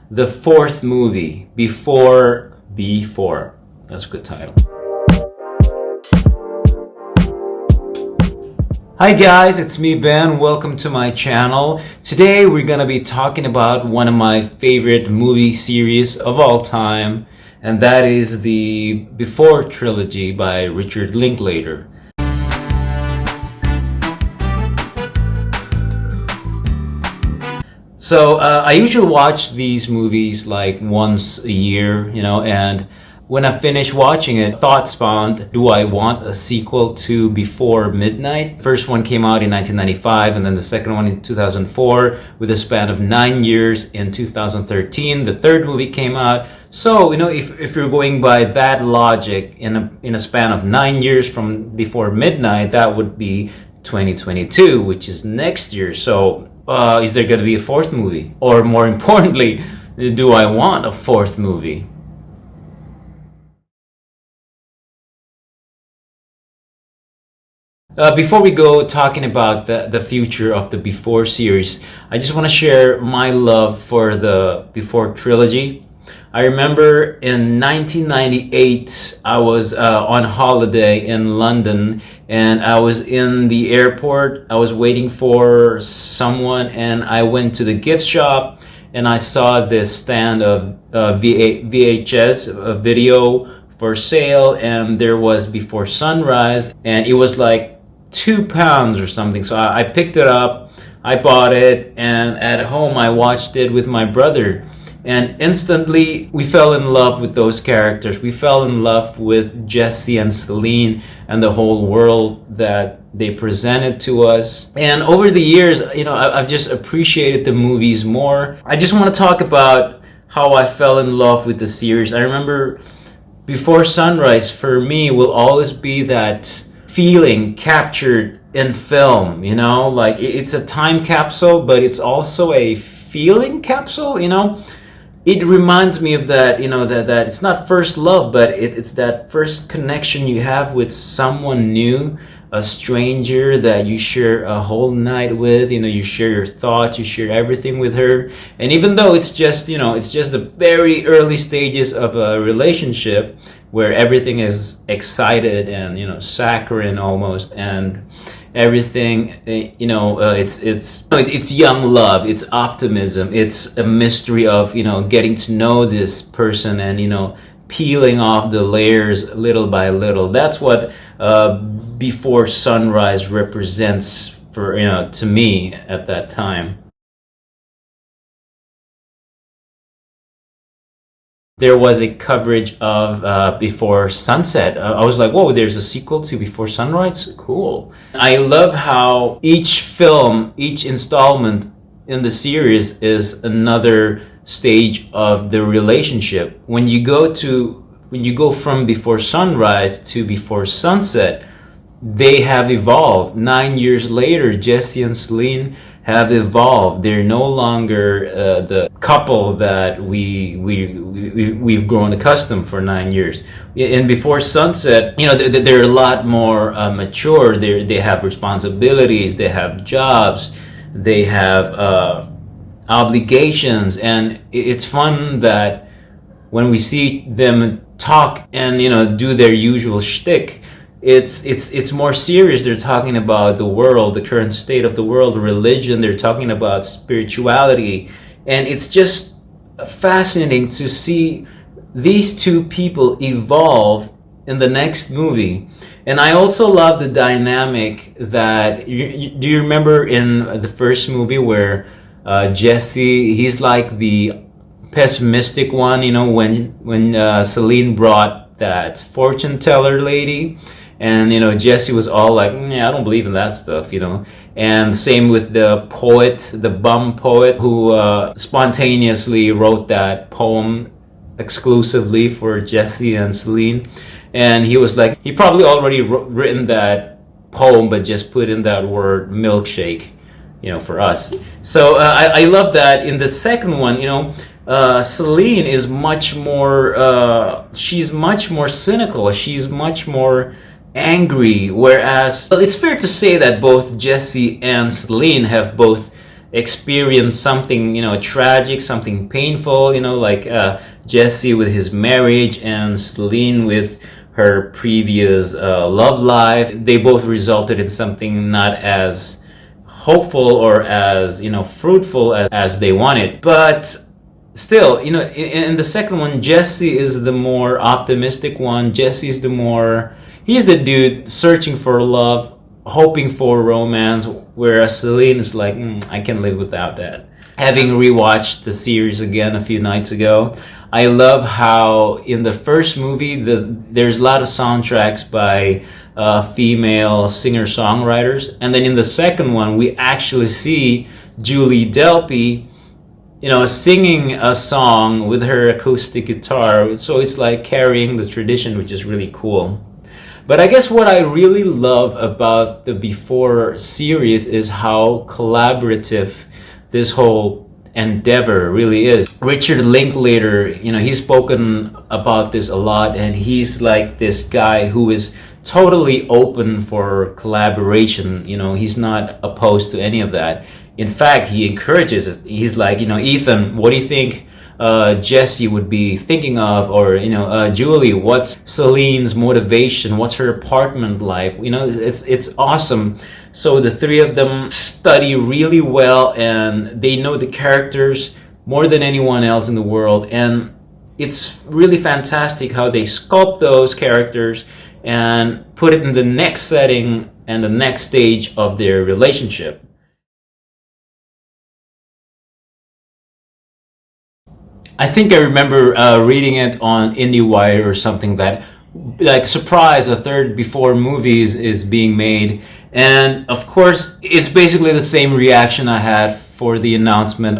the fourth movie, Before. That's a good title. Hi guys, it's me Ben. Welcome to my channel. Today we're gonna be talking about one of my favorite movie series of all time, and that is the Before trilogy by Richard Linklater. So I usually watch these movies like once a year, and when I finish watching it, thought spawned, do I want a sequel to Before Midnight? First one came out in 1995, and then the second one in 2004, with a span of 9 years in 2013. The third movie came out. So, if you're going by that logic, in a span of 9 years from Before Midnight, that would be 2022, which is next year. So, is there going to be a fourth movie? Or more importantly, do I want a fourth movie? Before we go talking about the future of the Before series, I just want to share my love for the Before trilogy. I remember in 1998, I was on holiday in London, and I was in the airport. I was waiting for someone, and I went to the gift shop, and I saw this stand of VHS video for sale, and there was Before Sunrise, and it was like £2 or something. So I picked it up, I bought it, and at home I watched it with my brother, and instantly we fell in love with those characters. We fell in love with Jesse and Celine and the whole world that they presented to us. And over the years, I've just appreciated the movies more. I just want to talk about how I fell in love with the series. I remember Before Sunrise for me will always be that feeling captured in film, like it's a time capsule, but it's also a feeling capsule. It reminds me of that, that it's not first love, but it's that first connection you have with someone new, a stranger that you share a whole night with. You share your thoughts, you share everything with her, and even though it's just the very early stages of a relationship where everything is excited and saccharine almost, and everything, it's young love, it's optimism, it's a mystery of getting to know this person and peeling off the layers little by little. That's what Before Sunrise represents for to me at that time. There was a coverage of Before Sunset. I was like, whoa, there's a sequel to Before Sunrise? Cool. I love how each film, each installment in the series is another stage of the relationship. When you go from Before Sunrise to Before Sunset, they have evolved. 9 years later, Jesse and Celine have evolved. They're no longer the couple that we've grown accustomed for 9 years. In Before Sunset, they're a lot more mature. They have responsibilities. They have jobs. They have obligations, and it's fun that when we see them talk and do their usual shtick, it's more serious. They're talking about the world, the current state of the world, religion. They're talking about spirituality, and it's just fascinating to see these two people evolve in the next movie. And I also love the dynamic that do you remember in the first movie where Jesse, he's like the pessimistic one, when Celine brought that fortune teller lady, and Jesse was all like, yeah, I don't believe in that stuff, and same with the poet, the bum poet who spontaneously wrote that poem exclusively for Jesse and Celine, and he was like, he probably already written that poem but just put in that word milkshake, for us. So I love that. In the second one, Celine is much more, she's much more cynical, she's much more angry, whereas it's fair to say that both Jesse and Celine have both experience something, tragic, something painful, like Jesse with his marriage and Celine with her previous love life. They both resulted in something not as hopeful or as, fruitful as they wanted. But still, in the second one, Jesse is the more optimistic one. He's the dude searching for love, hoping for romance, whereas Celine is like, I can live without that. Having rewatched the series again a few nights ago, I love how in the first movie there's a lot of soundtracks by female singer-songwriters, and then in the second one we actually see Julie Delpy, singing a song with her acoustic guitar. So it's like carrying the tradition, which is really cool. But I guess what I really love about the Before series is how collaborative this whole endeavor really is. Richard Linklater, he's spoken about this a lot, and he's like this guy who is totally open for collaboration. He's not opposed to any of that. In fact, he encourages it. He's like, Ethan, what do you think Jesse would be thinking of? Or, Julie, what's Celine's motivation? What's her apartment like? It's awesome. So the three of them study really well, and they know the characters more than anyone else in the world. And it's really fantastic how they sculpt those characters and put it in the next setting and the next stage of their relationship. I think I remember reading it on IndieWire or something that, like, surprise, a third Before movies is being made. And of course, it's basically the same reaction I had for the announcement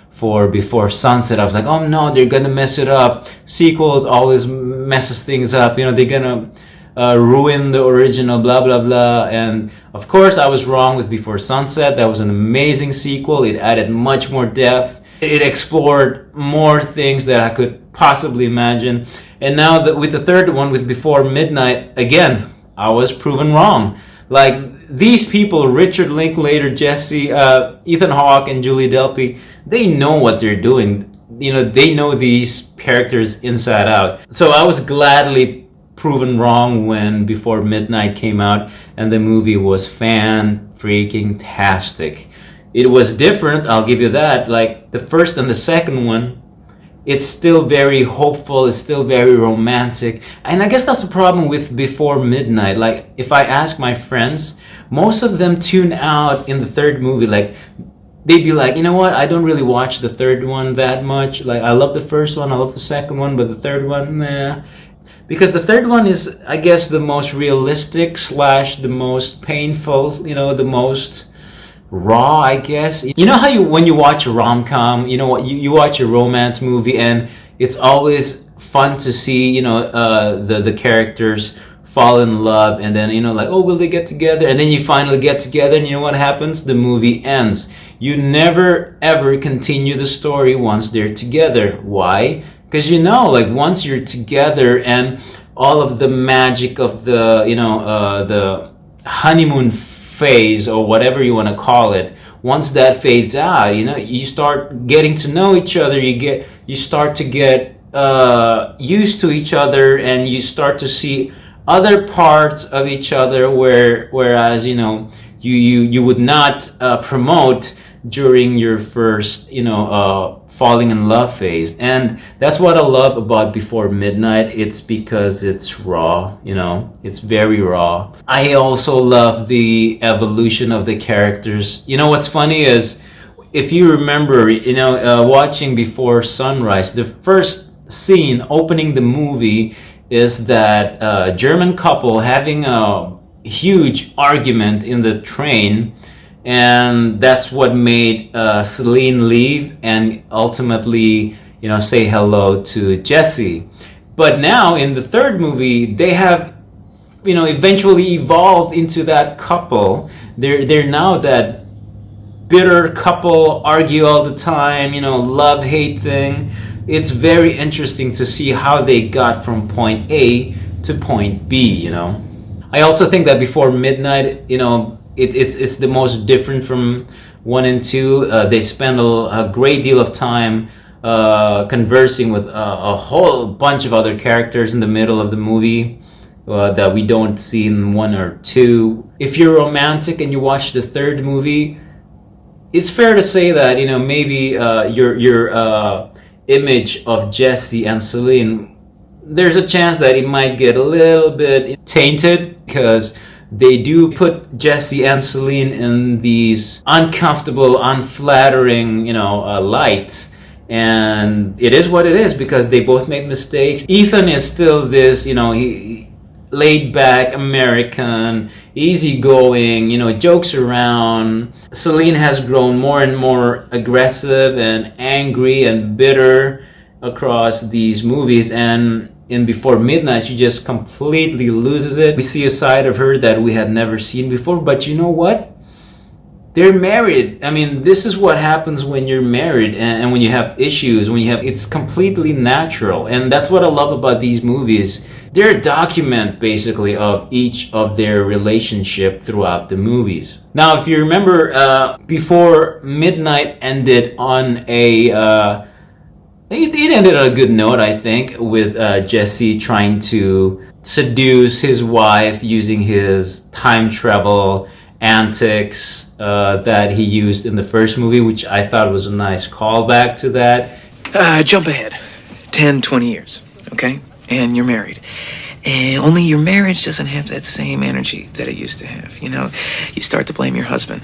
for Before Sunset. I was like, oh no, they're gonna mess it up. Sequels always messes things up. They're gonna ruin the original, blah, blah, blah. And of course, I was wrong with Before Sunset. That was an amazing sequel. It added much more depth. It explored more things that I could possibly imagine. And now that with the third one, with Before Midnight, again, I was proven wrong. Like, these people, Richard Linklater, Jesse, Ethan Hawke, and Julie Delpy, they know what they're doing. They know these characters inside out. So I was gladly proven wrong when Before Midnight came out, and the movie was fan-freaking-tastic. It was different, I'll give you that. Like, the first and the second one, it's still very hopeful, it's still very romantic. And I guess that's the problem with Before Midnight. Like, if I ask my friends, most of them tune out in the third movie. Like, they'd be like, you know what, I don't really watch the third one that much. Like, I love the first one, I love the second one, but the third one, nah. Because the third one is, I guess, the most realistic / the most painful, the most raw, I guess. How when you watch a rom-com, you watch a romance movie, and it's always fun to see, the characters fall in love, and then, like, oh, will they get together? And then you finally get together, and you know what happens? The movie ends. You never, ever continue the story once they're together. Why? Because, like, once you're together and all of the magic of the, the honeymoon phase, or whatever you want to call it, once that fades out, you start getting to know each other. You start to get used to each other, and you start to see other parts of each other, whereas you would not promote during your first falling in love phase. And that's what I love about Before Midnight. It's because it's raw, it's very raw. I also love the evolution of the characters. What's funny is, if you remember, watching Before Sunrise, the first scene opening the movie is that German couple having a huge argument in the train. And that's what made Celine leave and ultimately, say hello to Jesse. But now in the third movie, they have, eventually evolved into that couple. They're now that bitter couple, argue all the time, love-hate thing. It's very interesting to see how they got from point A to point B, I also think that Before Midnight, it's the most different from 1 and 2. They spend a great deal of time conversing with a whole bunch of other characters in the middle of the movie that we don't see in 1 or 2. If you're romantic and you watch the third movie, it's fair to say that, you know, maybe your image of Jesse and Celine, there's a chance that it might get a little bit tainted, because they do put Jesse and Celine in these uncomfortable, unflattering, you know, light. And it is what it is, because they both made mistakes. Ethan is still this, you know, he laid back American, easygoing, you know, jokes around. Celine has grown more and more aggressive and angry and bitter across these movies, and in Before Midnight she just completely loses it. We see a side of her that we had never seen before. But you know what? They're married. I mean, this is what happens when you're married, and when you have issues, it's completely natural. And that's what I love about these movies. They're a document, basically, of each of their relationship throughout the movies. Now, if you remember, Before Midnight ended on it ended on a good note, I think, with Jesse trying to seduce his wife using his time travel antics that he used in the first movie, which I thought was a nice callback to that. Jump ahead 10, 20 years, okay? And you're married. And only your marriage doesn't have that same energy that it used to have. You know, you start to blame your husband.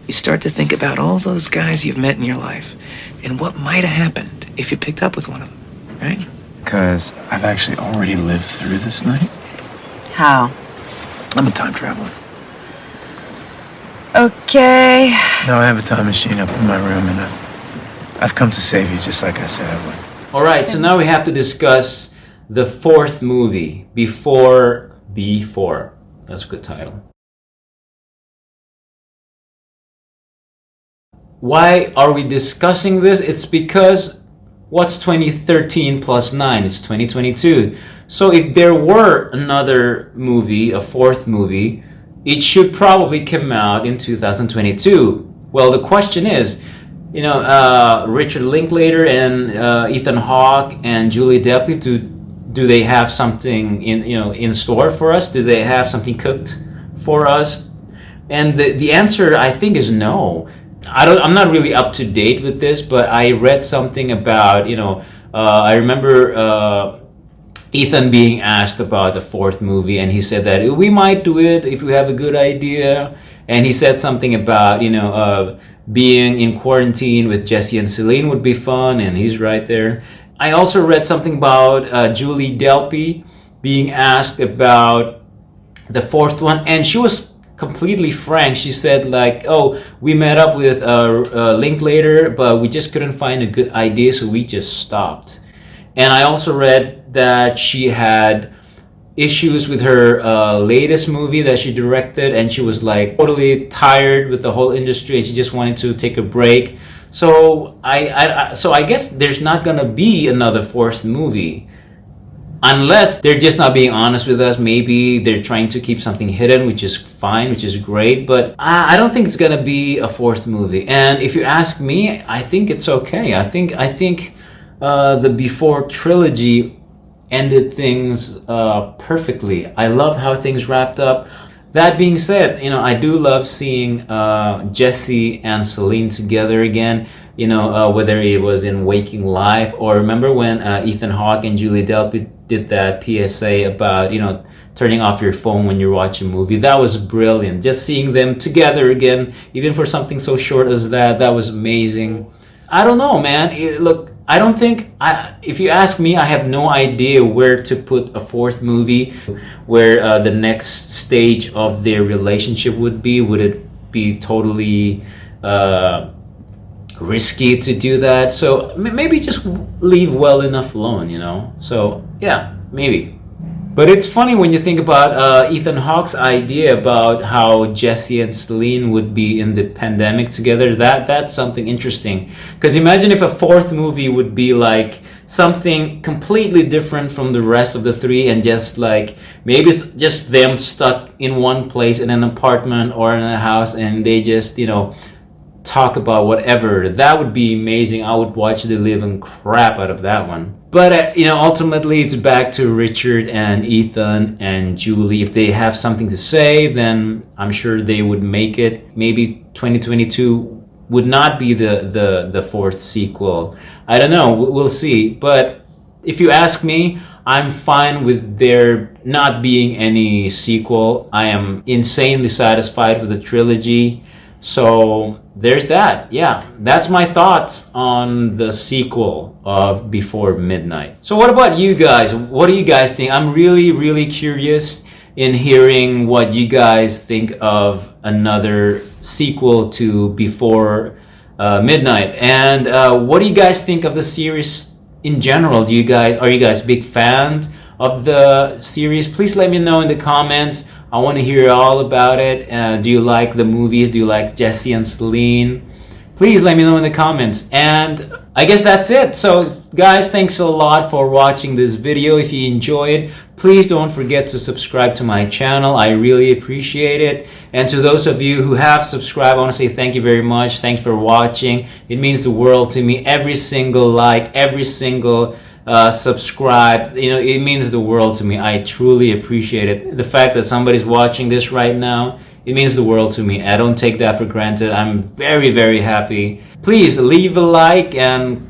You start to think about all those guys you've met in your life and what might have happened if you picked up with one of them, right? Because I've actually already lived through this night. How? I'm a time traveler. Okay. Now I have a time machine up in my room, and I've come to save you just like I said I would. All right, so now we have to discuss the fourth movie, Before. That's a good title. Why are we discussing this? It's because what's 2013 plus 9? It's 2022. So if there were another movie, a fourth movie, it should probably come out in 2022. Well, the question is, you know, Richard Linklater and Ethan Hawke and Julie Delpy, do they have something in store for us? Do they have something cooked for us? And the answer, I think, is no. I'm not really up to date with this, but I read something about, I remember Ethan being asked about the fourth movie, and he said that we might do it if we have a good idea. And he said something about, being in quarantine with Jesse and Celine would be fun, and he's right there. I also read something about Julie Delpy being asked about the fourth one, and she was completely frank. She said, like, oh, we met up with Linklater, but we just couldn't find a good idea, so we just stopped. And I also read that she had issues with her latest movie that she directed, and she was like totally tired with the whole industry, and she just wanted to take a break. So I guess there's not gonna be another fourth movie, unless they're just not being honest with us. Maybe they're trying to keep something hidden, which is fine, which is great. But I don't think it's gonna be a fourth movie. And if you ask me, I think it's okay. I think the Before trilogy ended things perfectly. I love how things wrapped up. That being said, I do love seeing Jesse and Celine together again. Whether it was in Waking Life, or remember when Ethan Hawke and Julie Delpy did that PSA about turning off your phone when you watch a movie. That was brilliant. Just seeing them together again, even for something so short as that was amazing. I don't know, man. Look, I don't think, if you ask me, I have no idea where to put a fourth movie, where the next stage of their relationship would be. Would it be totally risky to do that? So maybe just leave well enough alone, So yeah, maybe. But it's funny when you think about Ethan Hawke's idea about how Jesse and Celine would be in the pandemic together. That's something interesting. Because imagine if a fourth movie would be like something completely different from the rest of the three, and just like maybe it's just them stuck in one place in an apartment or in a house, and they just, you know, talk about whatever. That would be amazing. I would watch the living crap out of that one. But you know, ultimately it's back to Richard and Ethan and Julie. If they have something to say, then I'm sure they would make it. Maybe 2022 would not be the fourth sequel. I don't know, we'll see. But if you ask me, I'm fine with there not being any sequel. I am insanely satisfied with the trilogy. So there's that. Yeah, that's my thoughts on the sequel of Before Midnight. So what about you guys? What do you guys think? I'm really curious in hearing what you guys think of another sequel to Before Midnight. And what do you guys think of the series in general? Are you guys big fans of the series? Please let me know in the comments. I want to hear all about it. Do you like the movies? Do you like Jesse and Celine? Please let me know in the comments. And I guess that's it. So guys, thanks a lot for watching this video. If you enjoyed, please don't forget to subscribe to my channel. I really appreciate it. And to those of you who have subscribed, I want to say thank you very much. Thanks for watching. It means the world to me. Every single like, every single subscribe, you know, it means the world to me. I truly appreciate it. The fact that somebody's watching this right now, it means the world to me. I don't take that for granted. I'm very happy. Please leave a like and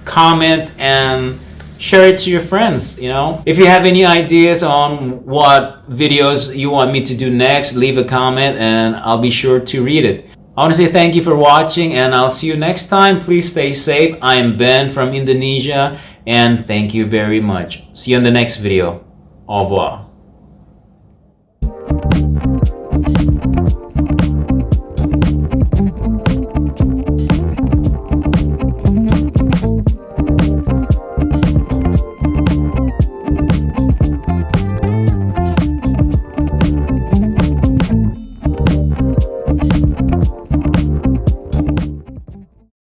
comment and share it to your friends, you know. If you have any ideas on what videos you want me to do next, leave a comment and I'll be sure to read it. I want to say thank you for watching, and I'll see you next time. Please stay safe. I am Ben from Indonesia, and thank you very much. See you in the next video. Au revoir.